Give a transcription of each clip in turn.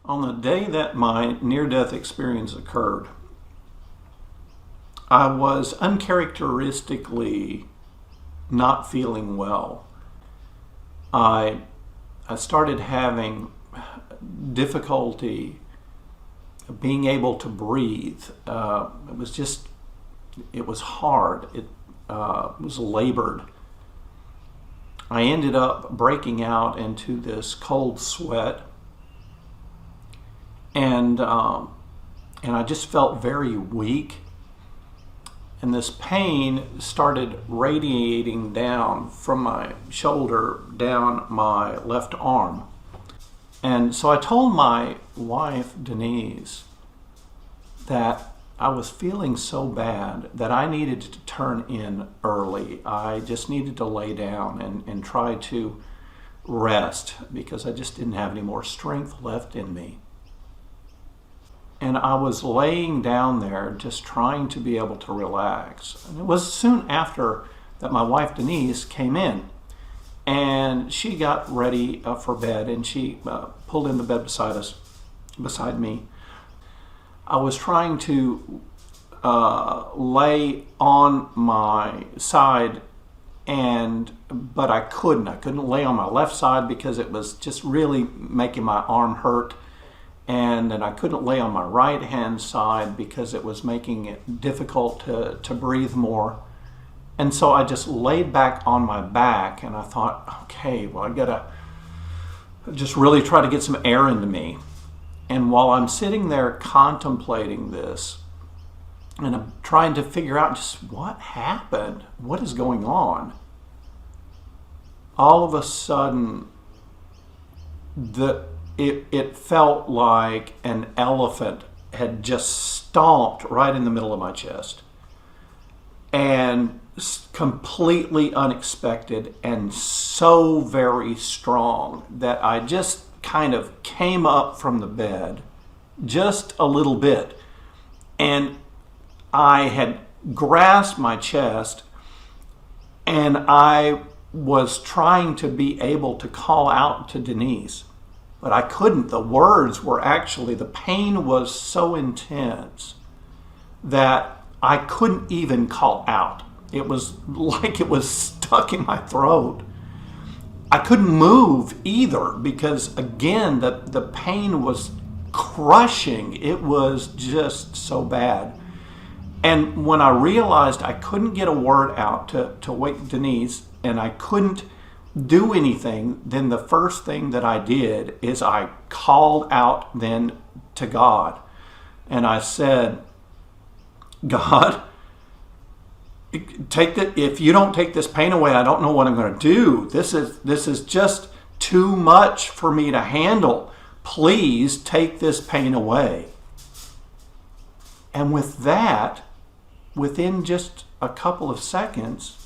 On the day that my near-death experience occurred, I was uncharacteristically not feeling well. I started having difficulty being able to breathe. It was hard. It was labored. I ended up breaking out into this cold sweat, and I just felt very weak. And this pain started radiating down from my shoulder down my left arm. And so I told my wife, Denise, that I was feeling so bad that I needed to turn in early. I just needed to lay down and try to rest because I just didn't have any more strength left in me. And I was laying down there just trying to be able to relax. And it was soon after that my wife Denise came in, and she got ready for bed, and she pulled in the bed beside me. I was trying to lay on my side, but I couldn't. I couldn't lay on my left side because it was just really making my arm hurt. And then I couldn't lay on my right hand side because it was making it difficult to breathe more. And so I just laid back on my back, and I thought, okay, well, I gotta just really try to get some air into me. And while I'm sitting there contemplating this, and I'm trying to figure out just what happened, what is going on, all of a sudden, it felt like an elephant had just stomped right in the middle of my chest. And completely unexpected and so very strong that I just kind of came up from the bed just a little bit. And I had grasped my chest, and I was trying to be able to call out to Denise. But I couldn't. The words were the pain was so intense that I couldn't even call out. It was like it was stuck in my throat. I couldn't move either because, again, the pain was crushing. It was just so bad. And when I realized I couldn't get a word out to wake Denise, and I couldn't do anything, then the first thing that I did is I called out then to God. And I said, God, if you don't take this pain away, I don't know what I'm going to do. This is just too much for me to handle. Please take this pain away. And with that, within just a couple of seconds,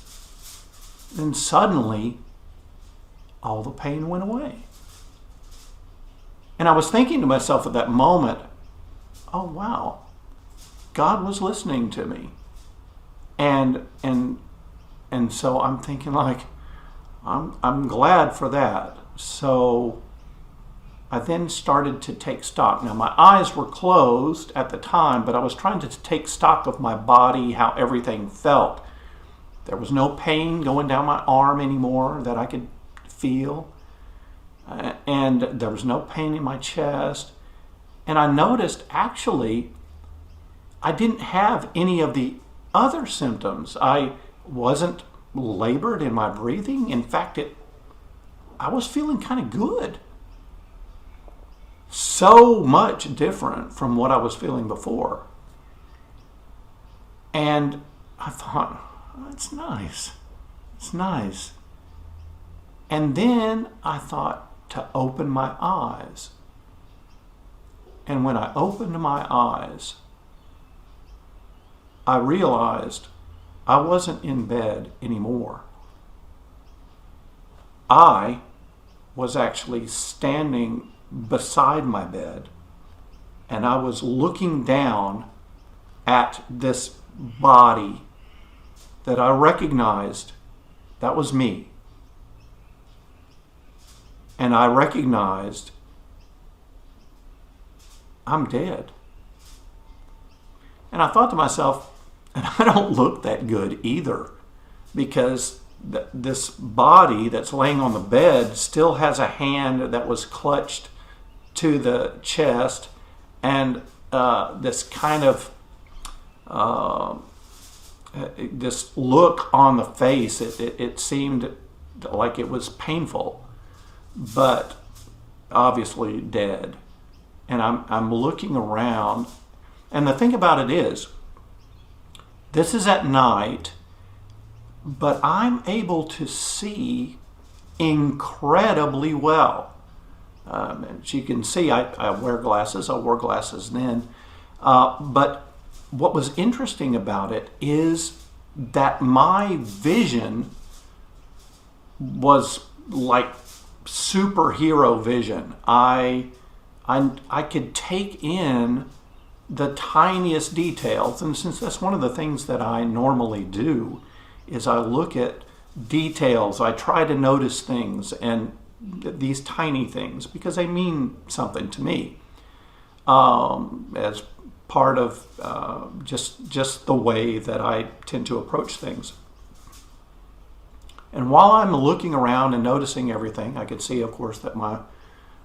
then suddenly all the pain went away. And I was thinking to myself at that moment, oh wow, God was listening to me. And so I'm thinking like, I'm glad for that. So I then started to take stock. Now my eyes were closed at the time, but I was trying to take stock of my body, how everything felt. There was no pain going down my arm anymore that I could feel, and there was no pain in my chest. And I noticed actually I didn't have any of the other symptoms. I wasn't labored in my breathing. In fact, I was feeling kind of good. So much different from what I was feeling before. And I thought, oh, it's nice. It's nice. And then I thought to open my eyes. And when I opened my eyes, I realized I wasn't in bed anymore. I was actually standing beside my bed, and I was looking down at this body that I recognized that was me. And I recognized I'm dead. And I thought to myself, and I don't look that good either, because this body that's laying on the bed still has a hand that was clutched to the chest, and this kind of this look on the face. It seemed like it was painful, but obviously dead. And I'm looking around, and the thing about it is, this is at night, but I'm able to see incredibly well. As you can see, I wear glasses. I wore glasses then. But what was interesting about it is that my vision was like superhero vision. I could take in the tiniest details, and since that's one of the things that I normally do, is I look at details. I try to notice things, and these tiny things, because they mean something to me, as part of just the way that I tend to approach things. And while I'm looking around and noticing everything, I could see, of course, that my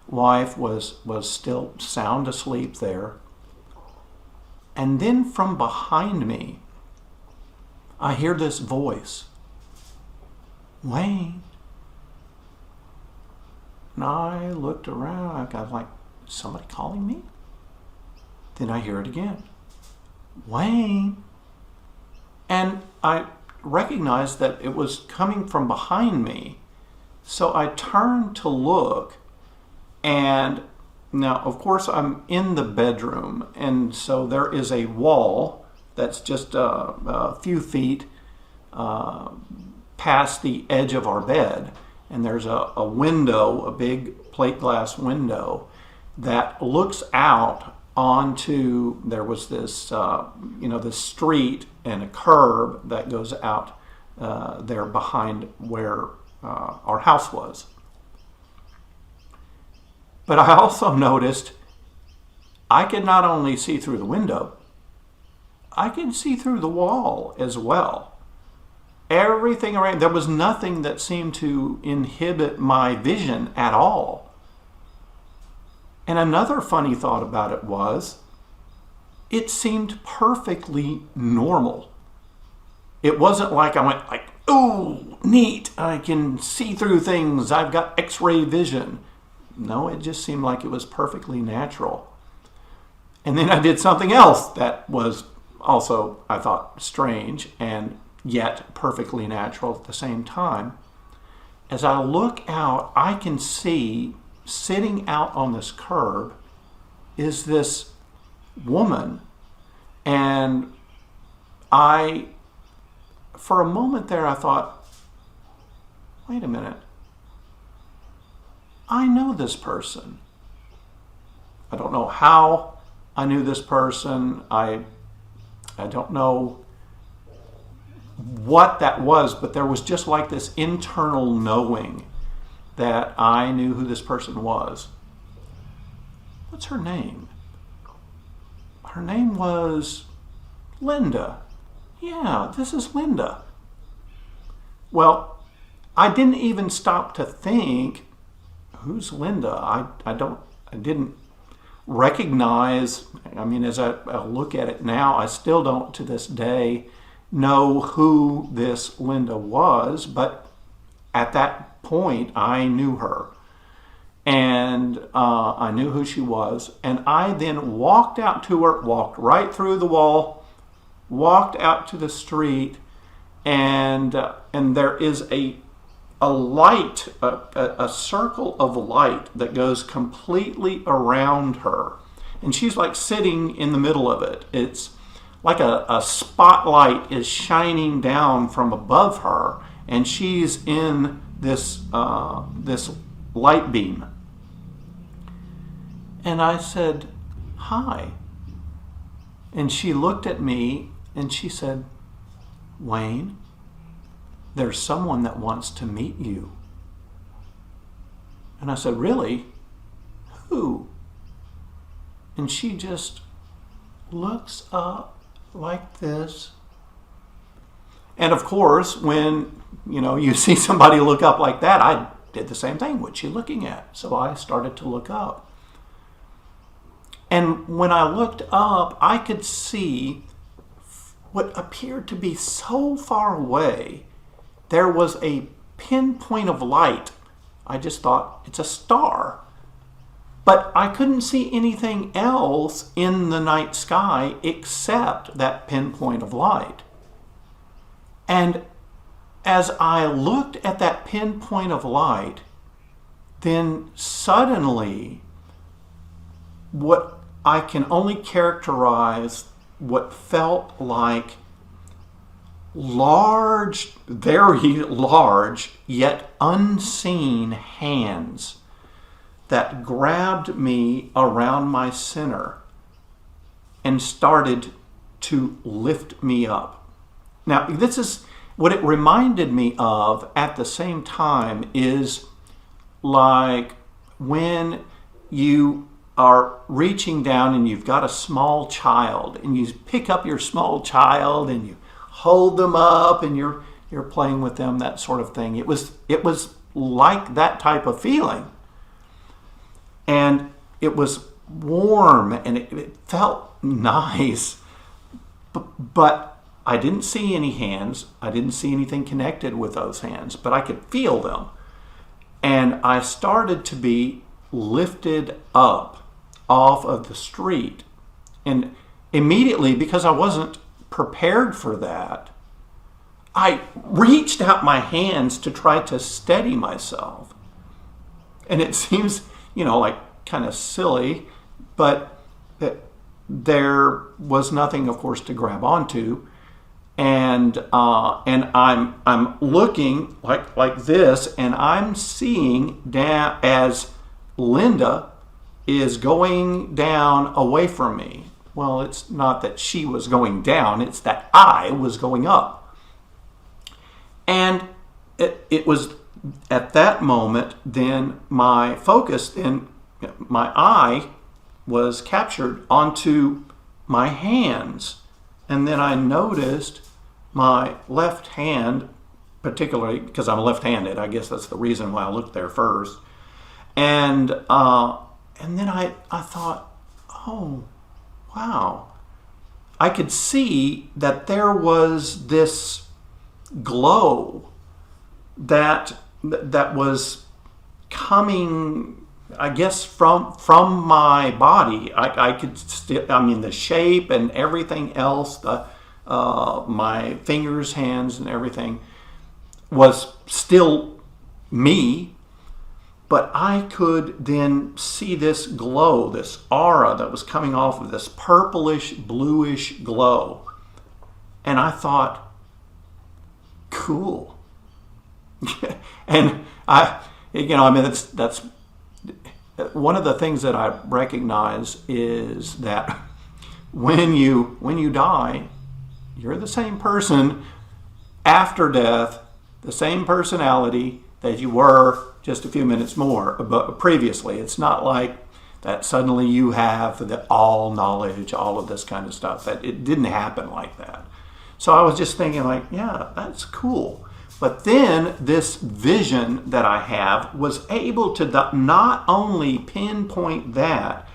wife was still sound asleep there. And then from behind me, I hear this voice, Wayne. And I looked around. I was like, is somebody calling me? Then I hear it again, Wayne. And I recognized that it was coming from behind me. So I turned to look, and now, of course, I'm in the bedroom, and so there is a wall that's just a few feet past the edge of our bed, and there's a window, a big plate glass window that looks out onto, there was this, this street and a curb that goes out there behind where our house was. But I also noticed I could not only see through the window, I could see through the wall as well. Everything around, there was nothing that seemed to inhibit my vision at all. And another funny thought about it was, it seemed perfectly normal. It wasn't like I went like, ooh, neat, I can see through things, I've got X-ray vision. No, it just seemed like it was perfectly natural. And then I did something else that was also, I thought, strange and yet perfectly natural at the same time. As I look out, I can see, sitting out on this curb, is this woman. And for a moment there, I thought, wait a minute. I know this person. I don't know how I knew this person. I don't know what that was, but there was just like this internal knowing that I knew who this person was. What's her name? Her name was Linda. Yeah, this is Linda. Well, I didn't even stop to think, who's Linda? I didn't recognize, as I look at it now, I still don't to this day know who this Linda was, but at that point I knew her. And I knew who she was. And I then walked out to her, walked right through the wall, walked out to the street, and there is a light, a circle of light that goes completely around her. And she's like sitting in the middle of it. It's like a spotlight is shining down from above her, and she's in this light beam. And I said, hi. And she looked at me and she said, Wayne, there's someone that wants to meet you. And I said, really? Who? and she just looks up like this. And of course, when you see somebody look up like that, I did the same thing. What's she looking at? So I started to look up. And when I looked up, I could see what appeared to be so far away. There was a pinpoint of light. I just thought it's a star. But I couldn't see anything else in the night sky except that pinpoint of light. And as I looked at that pinpoint of light, then suddenly what I can only characterize what felt like large, very large, yet unseen hands that grabbed me around my center and started to lift me up. Now, this is what it reminded me of at the same time is like when you are reaching down and you've got a small child and you pick up your small child and you hold them up and you're playing with them, that sort of thing. It was like that type of feeling. And it was warm and it felt nice. But I didn't see any hands. I didn't see anything connected with those hands, but I could feel them. And I started to be lifted up off of the street. And immediately, because I wasn't prepared for that, I reached out my hands to try to steady myself. And it seems, like kind of silly, but there was nothing, of course, to grab onto. And I'm looking like this, and I'm seeing down as Linda is going down away from me. Well, it's not that she was going down, it's that I was going up. And it was at that moment, then my focus, then my eye was captured onto my hands. And then I noticed my left hand, particularly because I'm left-handed, I guess that's the reason why I looked there first. And then I thought, oh, wow. I could see that there was this glow that was coming, I guess, from my body. I could still, the shape and everything else, my fingers, hands, and everything was still me, but I could then see this glow, this aura that was coming off of this purplish, bluish glow. And I thought, cool. And that's one of the things that I recognize is that when you die, you're the same person after death, the same personality that you were just a few minutes more previously. It's not like that suddenly you have the all knowledge, all of this kind of stuff. That it didn't happen like that. So I was just thinking like, yeah, that's cool. But then this vision that I have was able to not only pinpoint that,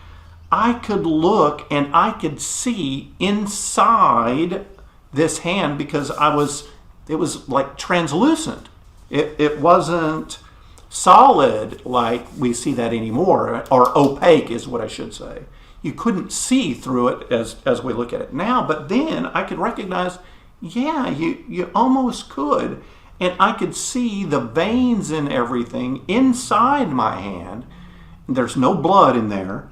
I could look and I could see inside this hand because it was like translucent. It wasn't solid like we see that anymore, or opaque is what I should say. You couldn't see through it as we look at it now, but then I could recognize, yeah, you almost could. And I could see the veins and everything inside my hand. There's no blood in there.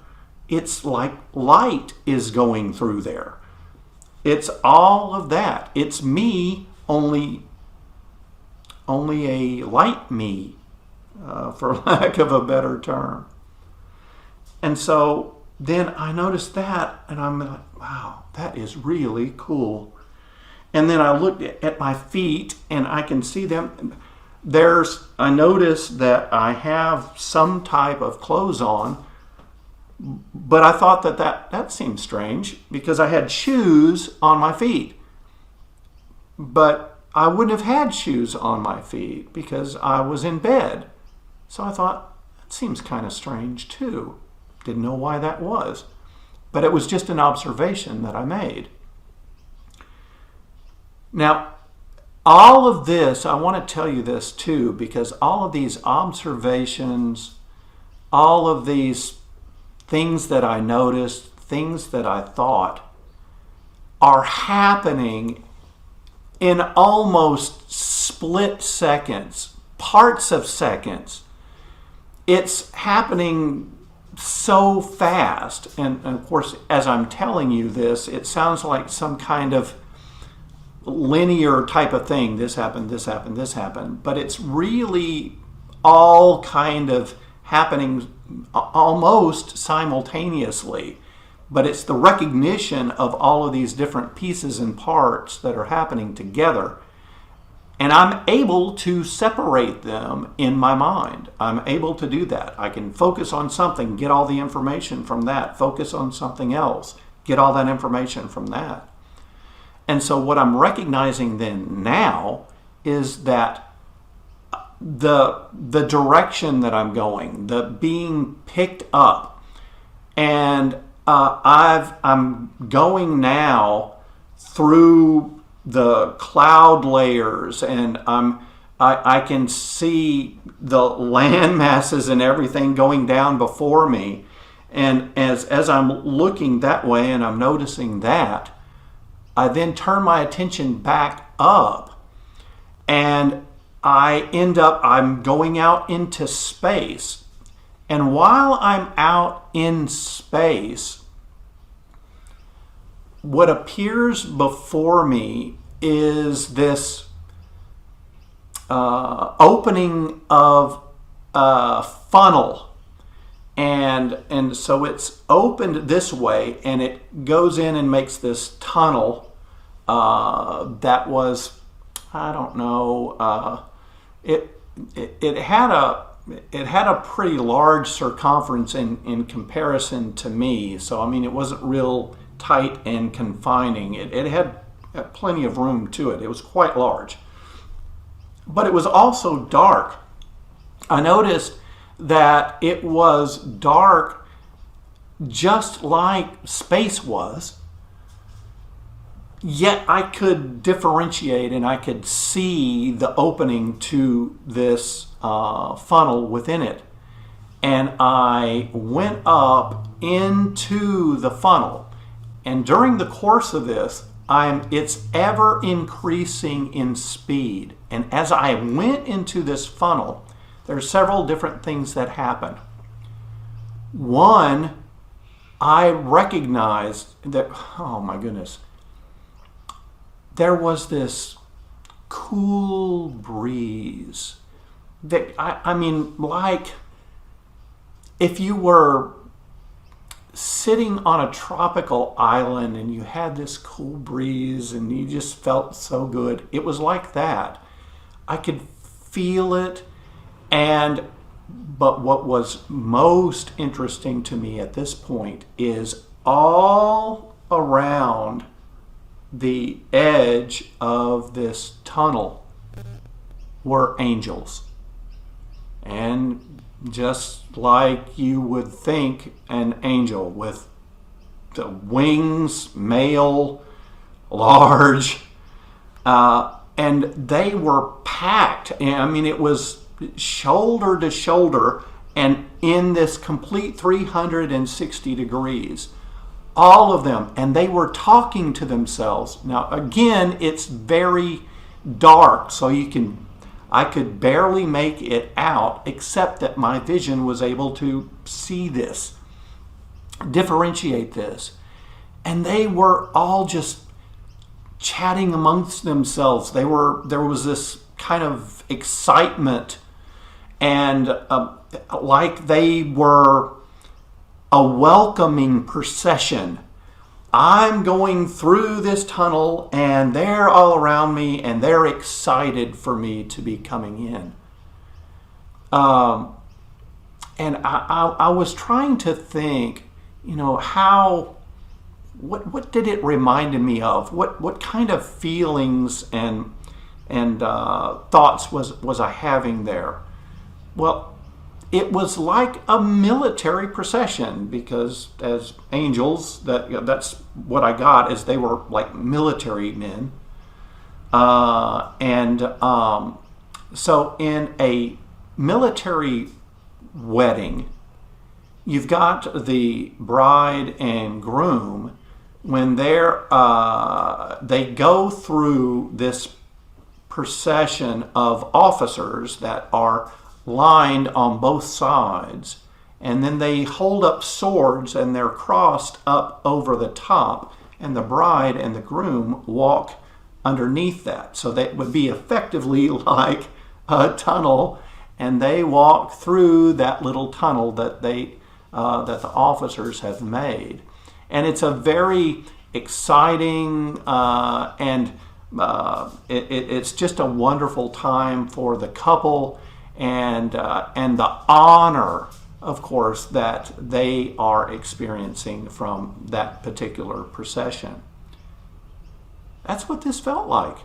It's like light is going through there. It's all of that. It's me, only a light me, for lack of a better term. And so then I noticed that, and I'm like, wow, that is really cool. And then I looked at my feet, and I can see them. I noticed that I have some type of clothes on, But I thought that seemed strange because I had shoes on my feet. But I wouldn't have had shoes on my feet because I was in bed. So I thought, that seems kind of strange too. Didn't know why that was. But it was just an observation that I made. Now, all of this, I want to tell you this too, because all of these observations, all of these things that I noticed, things that I thought, are happening in almost split seconds, parts of seconds. It's happening so fast. And of course, as I'm telling you this, it sounds like some kind of linear type of thing. This happened, this happened, this happened. But it's really all kind of happening almost simultaneously. But it's the recognition of all of these different pieces and parts that are happening together. And I'm able to separate them in my mind. I'm able to do that. I can focus on something, get all the information from that, focus on something else, get all that information from that. And so what I'm recognizing then now is that the direction that I'm going, the being picked up, and I'm going now through the cloud layers, and I can see the land masses and everything going down before me. And as I'm looking that way and I'm noticing that, I then turn my attention back up, and I'm going out into space. And while I'm out in space, what appears before me is this opening of a funnel. And so it's opened this way, and it goes in and makes this tunnel that was, I don't know, it had a pretty large circumference in comparison to me. So I mean, it wasn't real tight and confining. It had plenty of room to it. It was quite large, but it was also dark. I noticed that it was dark just like space was, yet I could differentiate and I could see the opening to this funnel within it. And I went up into the funnel. And during the course of this, it's ever increasing in speed. And as I went into this funnel, there are several different things that happened. One, I recognized that, oh my goodness, there was this cool breeze that, I mean, like if you were sitting on a tropical island and you had this cool breeze and you just felt so good. It was like that. I could feel it. But what was most interesting to me at this point is all around the edge of this tunnel were angels. And just like you would think an angel with the wings, male, large, and they were packed. I mean, it was shoulder to shoulder and in this complete 360 degrees. All of them. And they were talking to themselves. Now, again, it's very dark, so I could barely make it out, except that my vision was able to see this, differentiate this. And they were all just chatting amongst themselves. There was this kind of excitement, and like they were a welcoming procession. I'm going through this tunnel and they're all around me and they're excited for me to be coming in. And I was trying to think, how, what did it remind me of? What kind of feelings and thoughts was I having there? Well, it was like a military procession, because as angels, that's what I got, is they were like military men. So in a military wedding, you've got the bride and groom when they go through this procession of officers that are lined on both sides, and then they hold up swords and they're crossed up over the top, and the bride and the groom walk underneath that. So that would be effectively like a tunnel, and they walk through that little tunnel that the officers have made. And it's a very exciting it's just a wonderful time for the couple, and the honor, of course, that they are experiencing from that particular procession. That's what this felt like.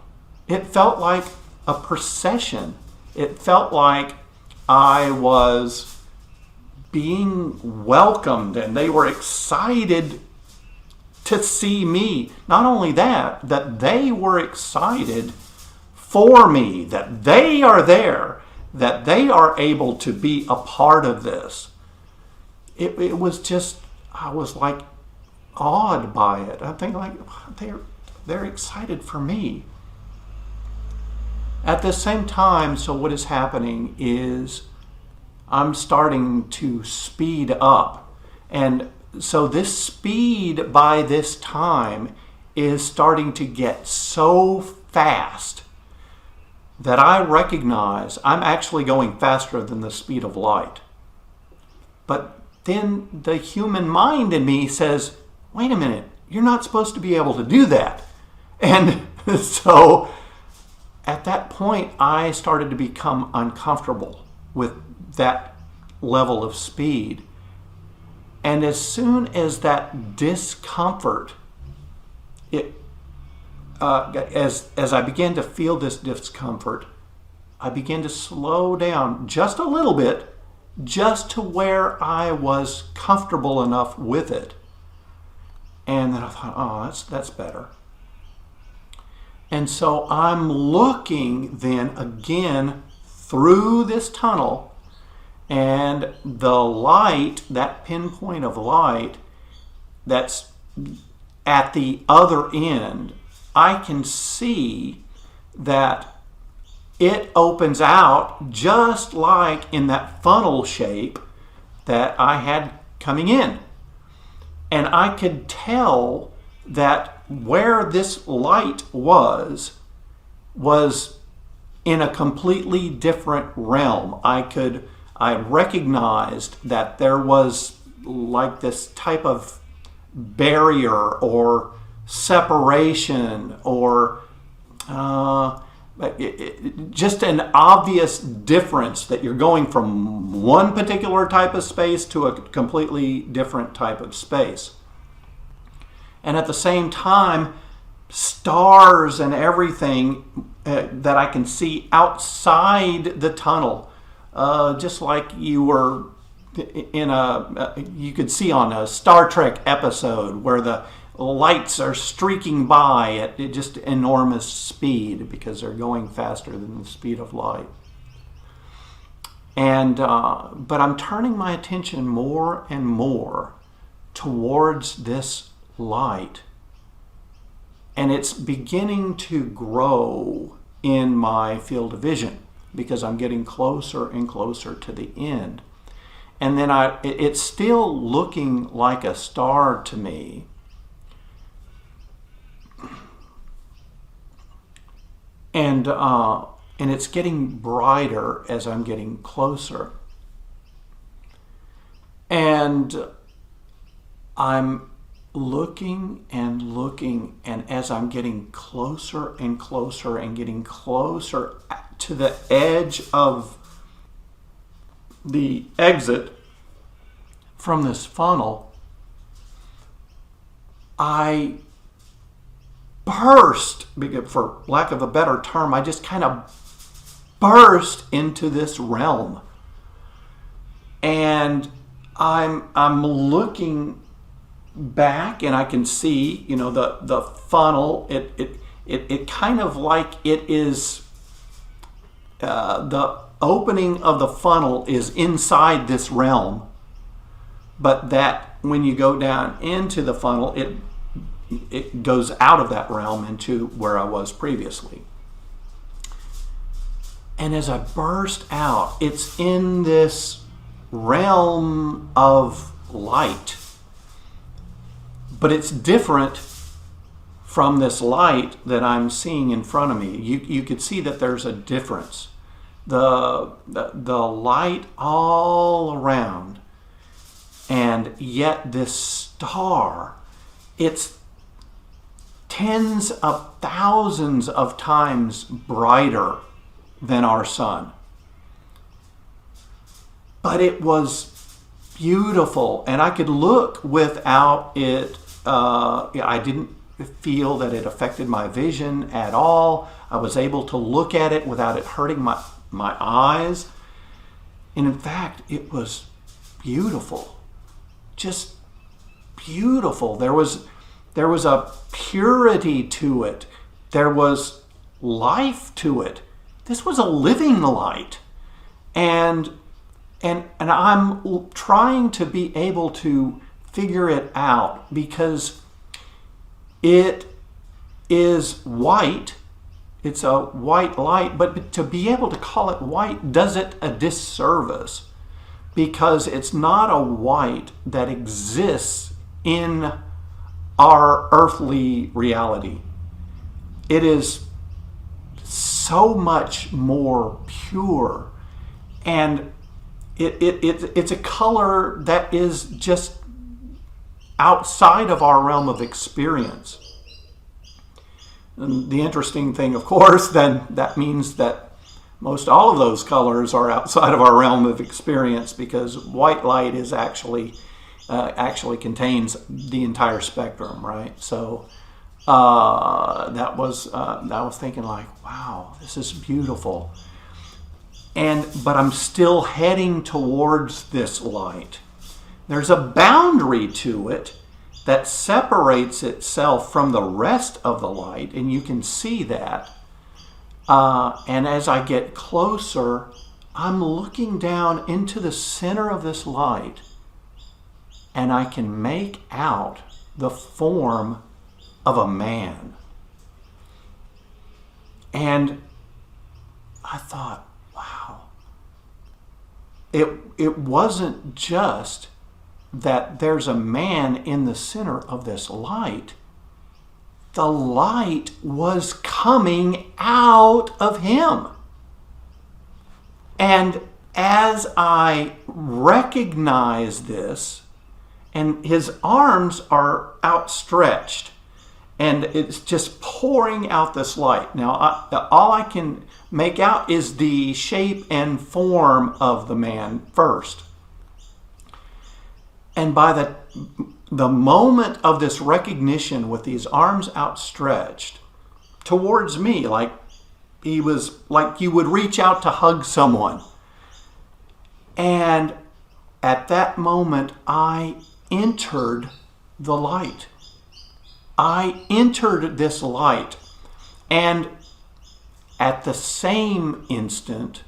It felt like a procession. It felt like I was being welcomed, and they were excited to see me. Not only that they were excited for me, that they are there, that they are able to be a part of this. It was just, I was like awed by it. I think like, they're excited for me. At the same time, so what is happening is I'm starting to speed up. And so this speed by this time is starting to get so fast that I recognize I'm actually going faster than the speed of light. But then the human mind in me says, wait a minute, you're not supposed to be able to do that. And so at that point, I started to become uncomfortable with that level of speed. And as soon as that discomfort, as I began to feel this discomfort, I began to slow down just a little bit, just to where I was comfortable enough with it. And then I thought, oh, that's better. And so I'm looking then again through this tunnel, and the light, that pinpoint of light that's at the other end, I can see that it opens out just like in that funnel shape that I had coming in. And I could tell that where this light was in a completely different realm. I recognized that there was like this type of barrier or separation or just an obvious difference, that you're going from one particular type of space to a completely different type of space. And at the same time, stars and everything that I can see outside the tunnel, just like you were you could see on a Star Trek episode where the lights are streaking by at just enormous speed because they're going faster than the speed of light. And but I'm turning my attention more and more towards this light, and it's beginning to grow in my field of vision because I'm getting closer and closer to the end. And then it's still looking like a star to me. And it's getting brighter as I'm getting closer. And I'm looking and looking, and as I'm getting closer and closer and getting closer to the edge of the exit from this funnel, I burst, for lack of a better term, I just kind of burst into this realm. And I'm looking back, and I can see, the funnel. It kind of like it is, the opening of the funnel is inside this realm, but that when you go down into the funnel, it goes out of that realm into where I was previously. And as I burst out, it's in this realm of light. But it's different from this light that I'm seeing in front of me. You could see that there's a difference. The light all around, and yet this star, it's tens of thousands of times brighter than our sun. But it was beautiful, and I could look without it. I didn't feel that it affected my vision at all. I was able to look at it without it hurting my eyes. And in fact, it was beautiful. Just beautiful. There was a purity to it. There was life to it. This was a living light. And I'm trying to be able to figure it out, because it is white. It's a white light, but to be able to call it white does it a disservice, because it's not a white that exists in our earthly reality. It is so much more pure, and it's a color that is just outside of our realm of experience. And the interesting thing, of course, then that means that most all of those colors are outside of our realm of experience, because white light is actually contains the entire spectrum, right? So that was thinking like, wow, this is beautiful. But I'm still heading towards this light. There's a boundary to it that separates itself from the rest of the light, and you can see that. And as I get closer, I'm looking down into the center of this light, and I can make out the form of a man. And I thought, wow. It wasn't just that there's a man in the center of this light. The light was coming out of him. And as I recognize this, and his arms are outstretched, and it's just pouring out this light. Now, all I can make out is the shape and form of the man first. And by the moment of this recognition, with these arms outstretched towards me, like he was, like you would reach out to hug someone. And at that moment, I entered the light. I entered this light. And at the same instant,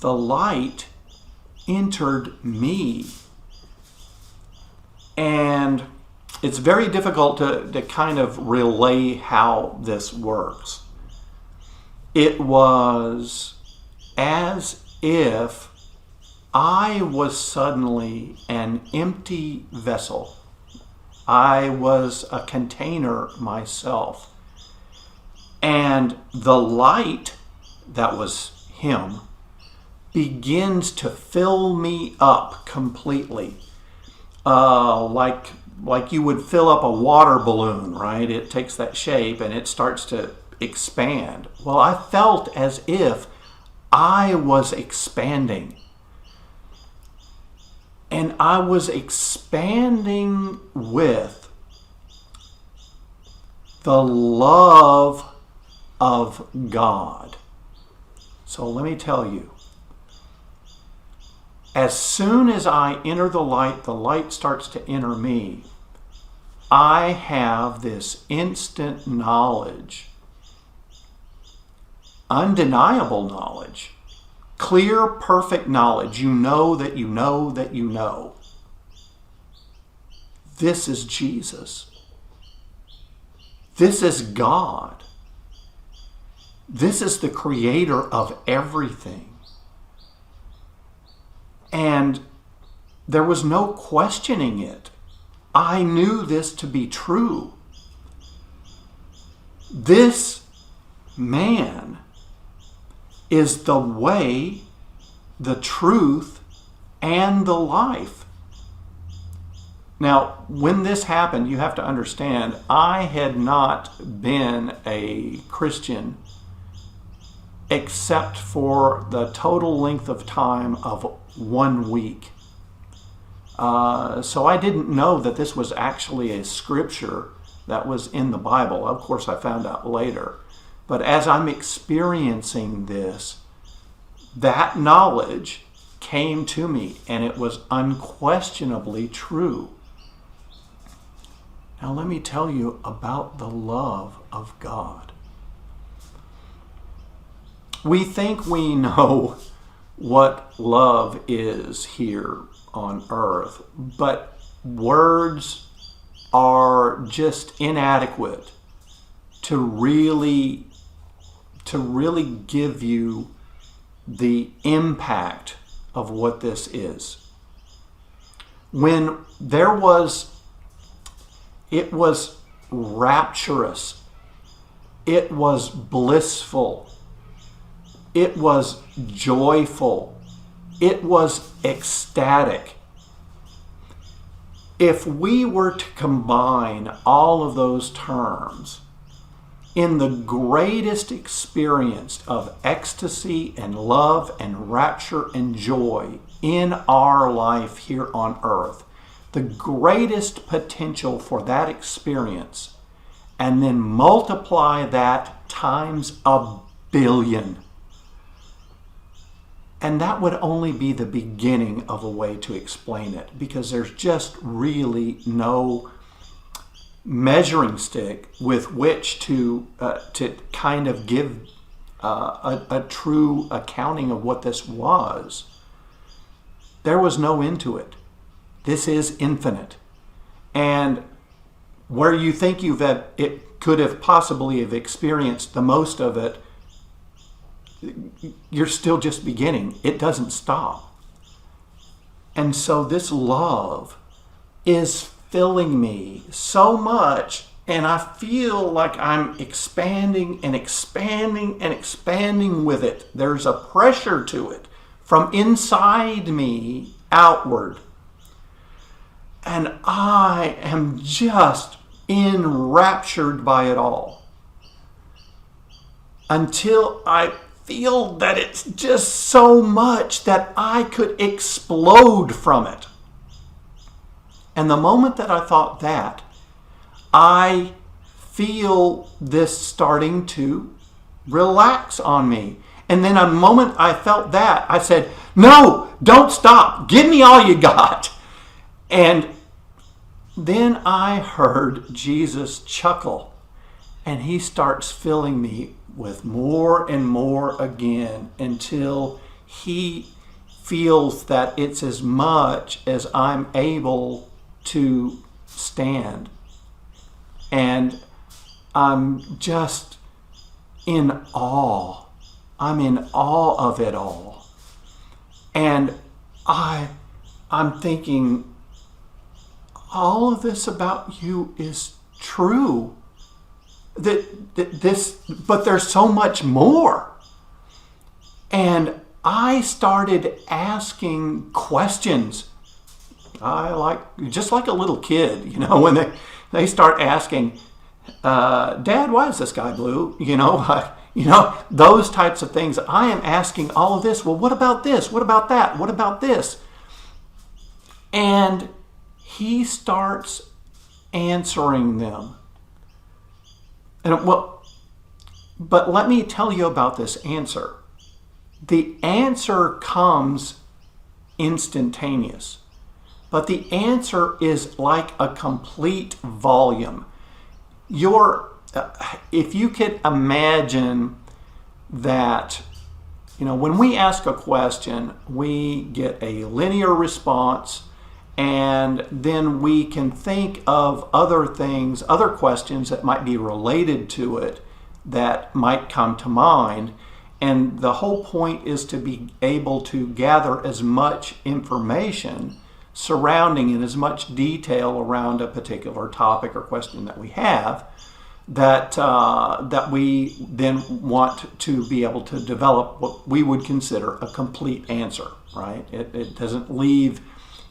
the light entered me. And it's very difficult to kind of relay how this works. It was as if I was suddenly an empty vessel. I was a container myself. And the light that was him begins to fill me up completely. Like you would fill up a water balloon, right? It takes that shape and it starts to expand. Well, I felt as if I was expanding. And I was expanding with the love of God. So let me tell you, as soon as I enter the light starts to enter me. I have this instant knowledge, undeniable knowledge, clear, perfect knowledge. You know that you know that you know. This is Jesus. This is God. This is the creator of everything. And there was no questioning it. I knew this to be true. This man is the way, the truth, and the life. Now, when this happened, you have to understand, I had not been a Christian except for the total length of time of 1 week. So I didn't know that this was actually a scripture that was in the Bible. Of course, I found out later. But as I'm experiencing this, that knowledge came to me, and it was unquestionably true. Now let me tell you about the love of God. We think we know what love is here on earth, but words are just inadequate to really give you the impact of what this is. When it was rapturous, it was blissful, it was joyful, it was ecstatic. If we were to combine all of those terms in the greatest experience of ecstasy and love and rapture and joy in our life here on earth, the greatest potential for that experience, and then multiply that times 1 billion. And that would only be the beginning of a way to explain it, because there's just really no measuring stick with which to kind of give a true accounting of what this was. There was no end to it. This is infinite. And where you think it could have possibly have experienced the most of it, you're still just beginning. It doesn't stop. And so this love is filling me so much, and I feel like I'm expanding and expanding and expanding with it. There's a pressure to it from inside me outward. And I am just enraptured by it all until I feel that it's just so much that I could explode from it. And the moment that I thought that, I feel this starting to relax on me. And then the moment I felt that, I said, no, don't stop. Give me all you got. And then I heard Jesus chuckle, and he starts filling me with more and more again until he feels that it's as much as I'm able to stand. And I'm just in awe. I'm in awe of it all. And I'm thinking, all of this about you is true. But there's so much more. And I started asking questions. Just like a little kid, when they start asking, Dad, why is the sky blue? Those types of things. I am asking all of this. Well, what about this? What about that? What about this? And he starts answering them. And well, but let me tell you about this answer. The answer comes instantaneous, but the answer is like a complete volume. If you could imagine that, when we ask a question, we get a linear response, and then we can think of other things, other questions that might be related to it that might come to mind. And the whole point is to be able to gather as much information surrounding and as much detail around a particular topic or question that we have, that we then want to be able to develop what we would consider a complete answer, right? It doesn't leave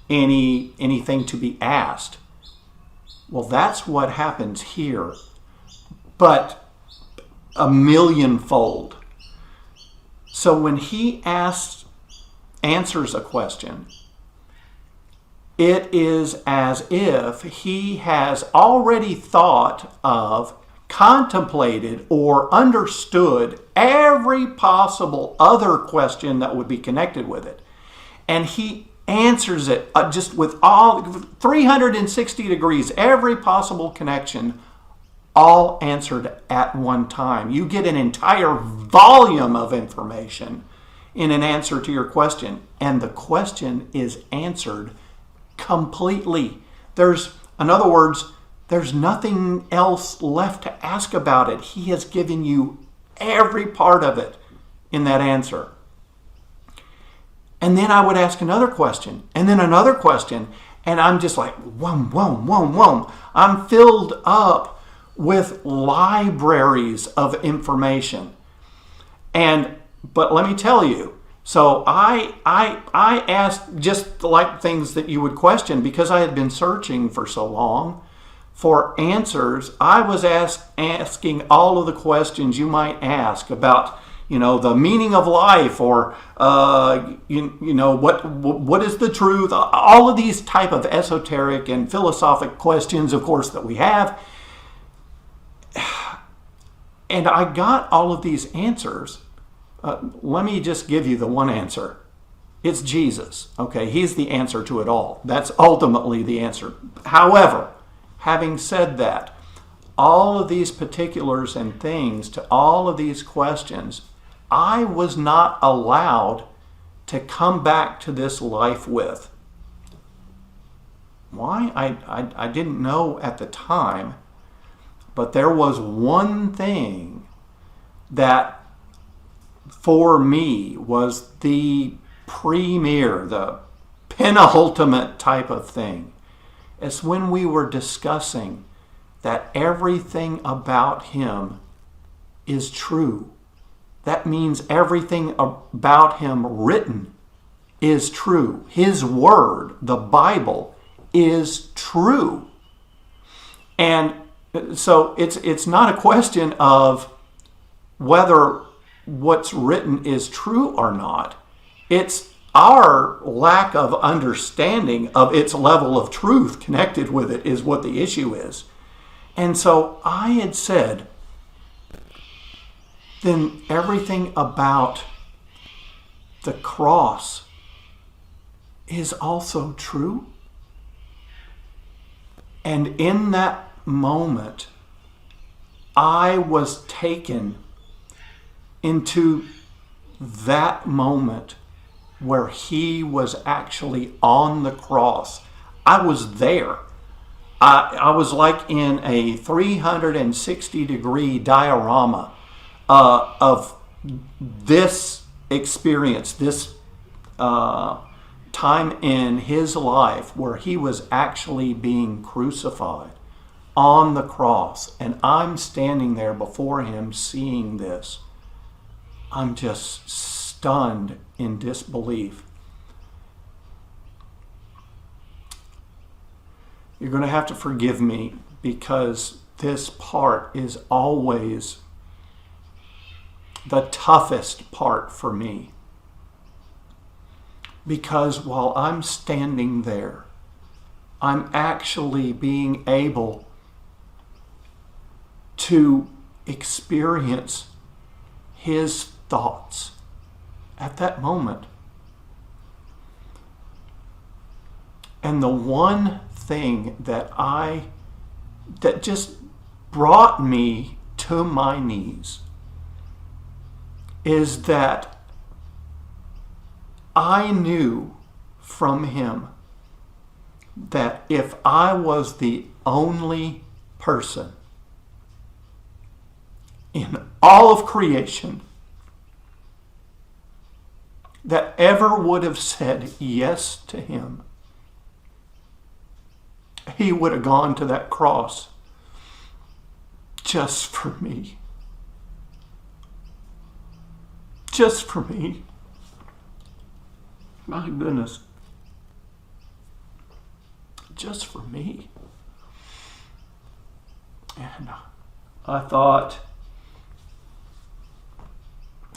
anything to be asked. Well, that's what happens here, but a millionfold. So when he answers a question, it is as if he has already thought of, contemplated, or understood every possible other question that would be connected with it. And he answers it just with all 360 degrees, every possible connection, all answered at one time. You get an entire volume of information in an answer to your question, and the question is answered completely. In other words, there's nothing else left to ask about it. He has given you every part of it in that answer. And then I would ask another question, and then another question, and I'm just like, whoom, whoom, whoom, whoom. I'm filled up with libraries of information. But let me tell you, so I asked just like things that you would question, because I had been searching for so long for answers. I was asking all of the questions you might ask about, the meaning of life, or what is the truth? All of these type of esoteric and philosophic questions, of course, that we have. And I got all of these answers. Let me just give you the one answer. It's Jesus. Okay, he's the answer to it all. That's ultimately the answer. However, having said that, all of these particulars and things to all of these questions, I was not allowed to come back to this life with. Why? I didn't know at the time, but there was one thing that for me was the premier, the penultimate type of thing. It's when we were discussing that everything about him is true. That means everything about him written is true. His word, the Bible, is true. And so it's not a question of whether what's written is true or not. It's our lack of understanding of its level of truth connected with it is what the issue is. And so I had said, then everything about the cross is also true. And in that moment, I was taken into that moment where he was actually on the cross. I was there. I was like in a 360 degree diorama of this experience, this time in his life where he was actually being crucified on the cross. And I'm standing there before him seeing this. I'm just stunned in disbelief. You're going to have to forgive me because this part is always the toughest part for me. Because while I'm standing there, I'm actually being able to experience his thoughts at that moment. And the one thing that just brought me to my knees is that I knew from him that if I was the only person in all of creation that ever would have said yes to him, he would have gone to that cross just for me. Just for me. My goodness. Just for me. And I thought,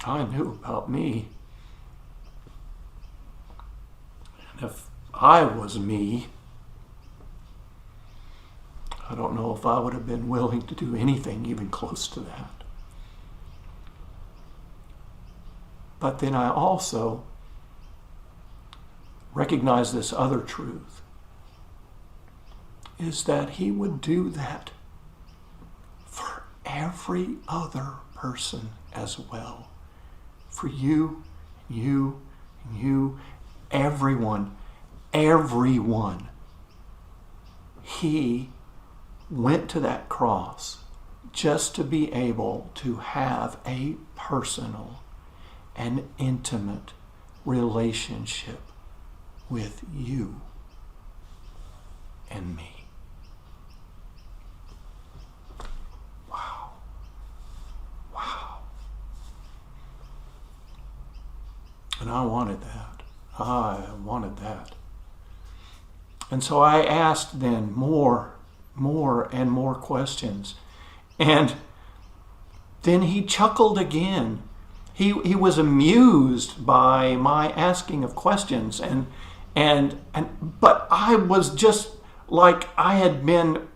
I knew about me. And if I was me, I don't know if I would have been willing to do anything even close to that. But then I also recognize this other truth, is that he would do that for every other person as well. For you, everyone. He went to that cross just to be able to have a personal and intimate relationship with you and me. Wow. And I wanted that. And so I asked then more and more questions. And then he chuckled again. He was amused by my asking of questions, but I was just like I had been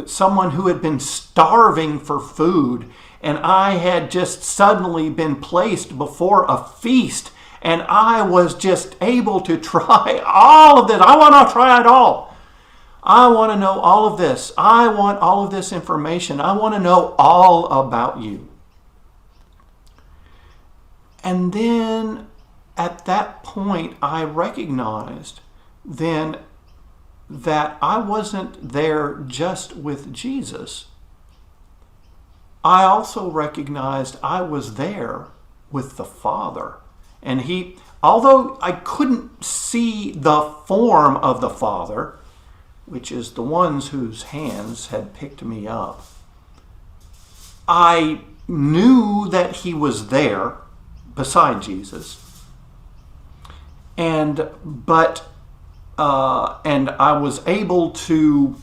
someone who had been starving for food, and I had just suddenly been placed before a feast, and I was just able to try all of this. I want to try it all. I want to know all of this. I want all of this information. I want to know all about you. And then at that point, I recognized then that I wasn't there just with Jesus. I also recognized I was there with the Father. And although I couldn't see the form of the Father, which is the ones whose hands had picked me up, I knew that he was there beside Jesus, and I was able to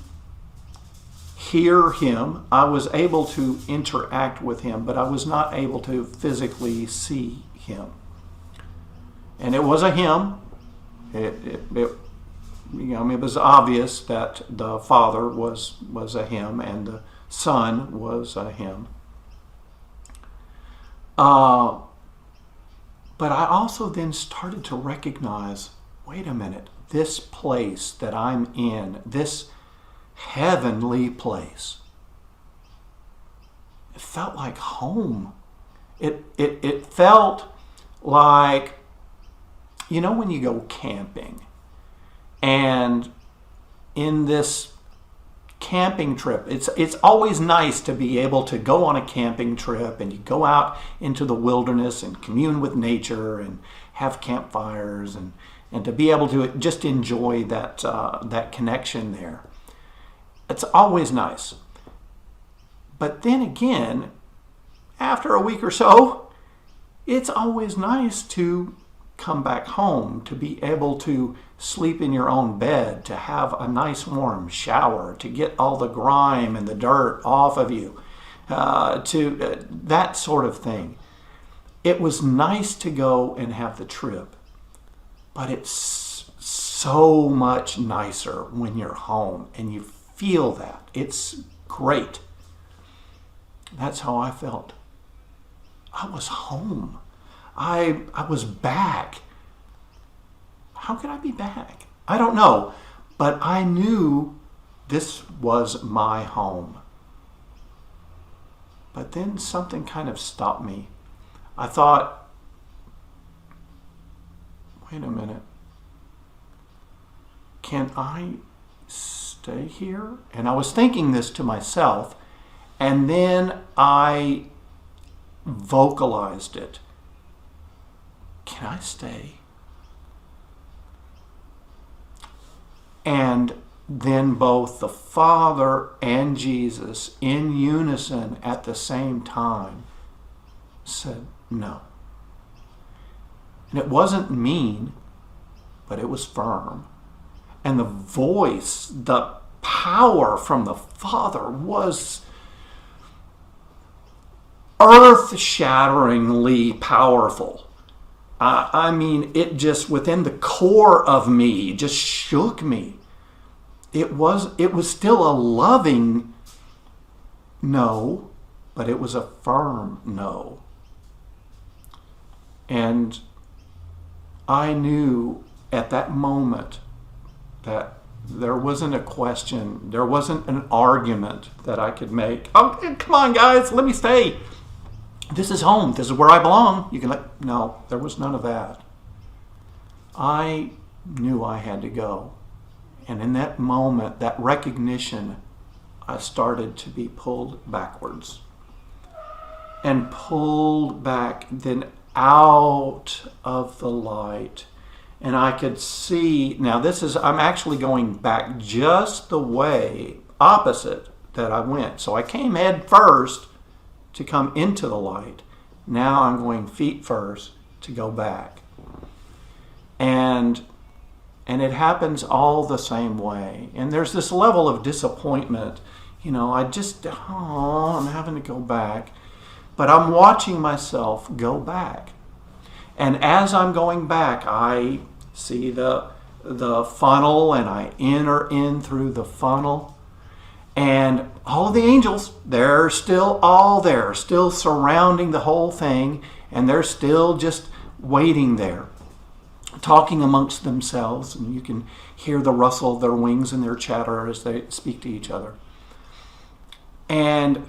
hear him. I was able to interact with him, but I was not able to physically see him. And it was a him. It was obvious that the Father was a him and the Son was a him. But I also then started to recognize, wait a minute, this place that I'm in, this heavenly place, it felt like home. It felt like, when you go camping, and in this camping trip, it's always nice to be able to go on a camping trip and you go out into the wilderness and commune with nature and have campfires and to be able to just enjoy that connection there. It's always nice. But then again, after a week or so, it's always nice to come back home, to be able to sleep in your own bed, to have a nice warm shower, to get all the grime and the dirt off of you, that sort of thing. It was nice to go and have the trip, but it's so much nicer when you're home and you feel that. It's great. That's how I felt. I was home. I was back. How could I be back? I don't know, but I knew this was my home. But then something kind of stopped me. I thought, wait a minute. Can I stay here? And I was thinking this to myself, and then I vocalized it. Can I stay? And then both the Father and Jesus, in unison at the same time, said no. And it wasn't mean, but it was firm. And the voice, the power from the Father was earth-shatteringly powerful. I mean, it just within the core of me just shook me. It was still a loving no, but it was a firm no. And I knew at that moment that there wasn't a question, there wasn't an argument that I could make. Oh, come on, guys, let me stay. This is home. This is where I belong. No, there was none of that. I knew I had to go. And in that moment, that recognition, I started to be pulled backwards. And pulled back then out of the light. And I could see, now I'm actually going back just the way opposite that I went. So I came head first to come into the light. Now I'm going feet first to go back. And it happens all the same way. And there's this level of disappointment. I'm having to go back. But I'm watching myself go back. And as I'm going back, I see the funnel, and I enter in through the funnel. And all of the angels, they're still all there, still surrounding the whole thing, and they're still just waiting there, talking amongst themselves, and you can hear the rustle of their wings and their chatter as they speak to each other. And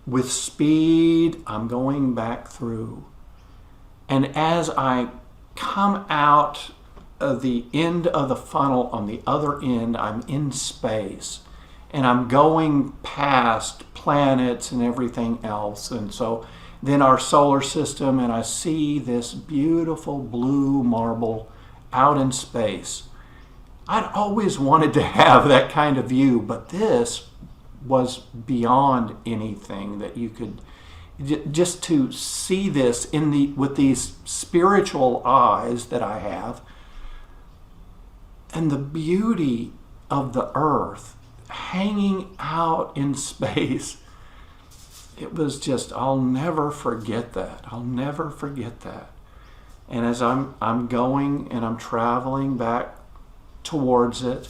with speed, I'm going back through. And as I come out of the end of the funnel, on the other end, I'm in space. And I'm going past planets and everything else. And so then our solar system, and I see this beautiful blue marble out in space. I'd always wanted to have that kind of view, but this was beyond anything that you could, just to see this with these spiritual eyes that I have, and the beauty of the earth hanging out in space. It was just, I'll never forget that. I'll never forget that. And as I'm going and I'm traveling back towards it,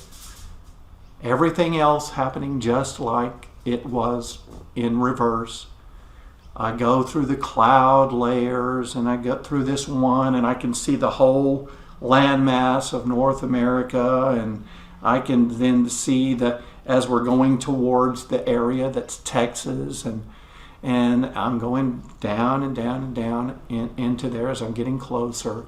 everything else happening just like it was in reverse. I go through the cloud layers, and I get through this one, and I can see the whole landmass of North America, and I can then see as we're going towards the area that's Texas, and I'm going down and down and down into there as I'm getting closer,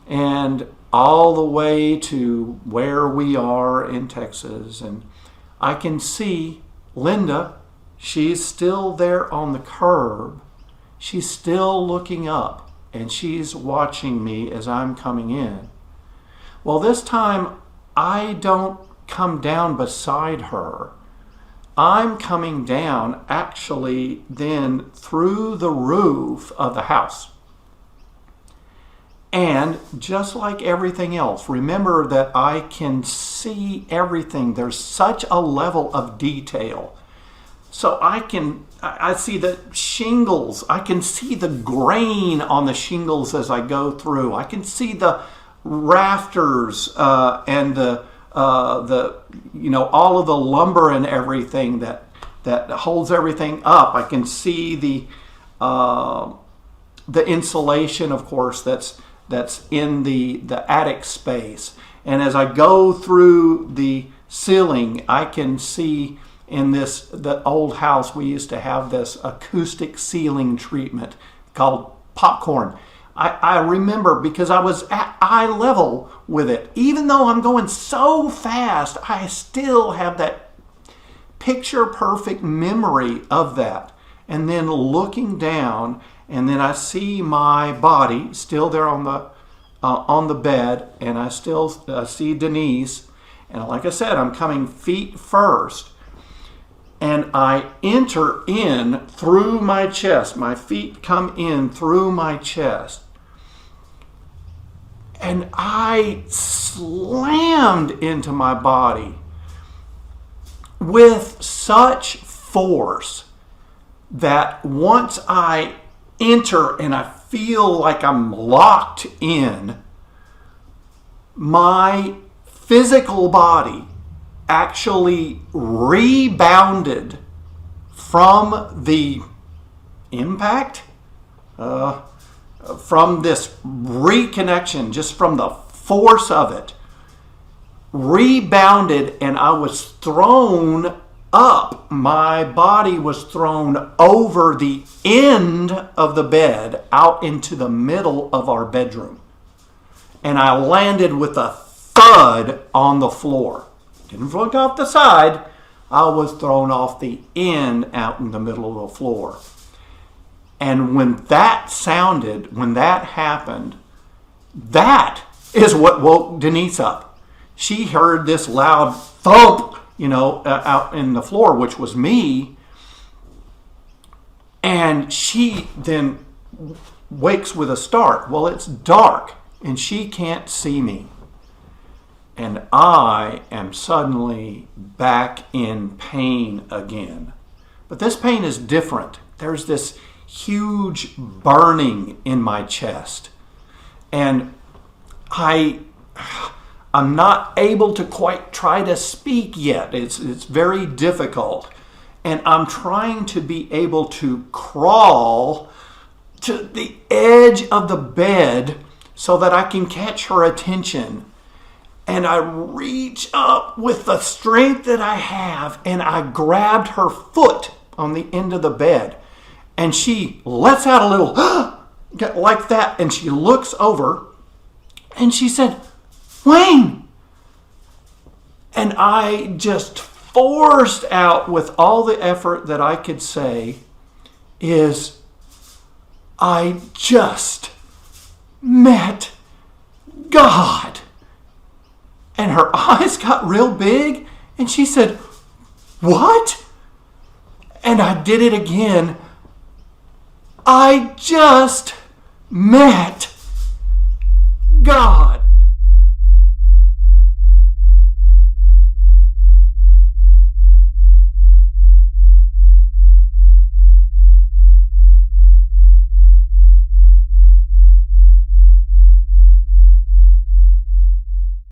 and all the way to where we are in Texas, and I can see Linda. She's still there on the curb. She's still looking up, and she's watching me as I'm coming in. Well, this time I don't come down beside her. I'm coming down actually then through the roof of the house. And just like everything else, remember that I can see everything. There's such a level of detail. So I see the shingles. I can see the grain on the shingles as I go through. I can see the rafters and all of the lumber and everything that that holds everything up. I can see the insulation, of course, that's in the attic space. And as I go through the ceiling, I can see in the old house, we used to have this acoustic ceiling treatment called popcorn. I remember, because I was at eye level with it. Even though I'm going so fast, I still have that picture perfect memory of that. And then looking down, and then I see my body still there on the bed, and I still see Denise. And like I said, I'm coming feet first. And I enter in through my chest. My feet come in through my chest. And I slammed into my body with such force that once I enter and I feel like I'm locked in, my physical body actually rebounded from the impact, from this reconnection, just from the force of it, rebounded, and I was thrown up. My body was thrown over the end of the bed out into the middle of our bedroom. And I landed with a thud on the floor. Didn't float off the side. I was thrown off the end out in the middle of the floor. And when that sounded, when that happened, that is what woke Denise up. She heard this loud thump, out in the floor, which was me. And she then wakes with a start. Well, it's dark and she can't see me. And I am suddenly back in pain again. But this pain is different. There's this huge burning in my chest. And I'm not able to quite try to speak yet. It's very difficult. And I'm trying to be able to crawl to the edge of the bed so that I can catch her attention. And I reach up with the strength that I have, and I grabbed her foot on the end of the bed. And she lets out a little like that, and she looks over, and she said, "Wayne!" And I just forced out with all the effort that I could say is, "I just met God." And her eyes got real big, and she said, "What?" And I did it again. "I just met God."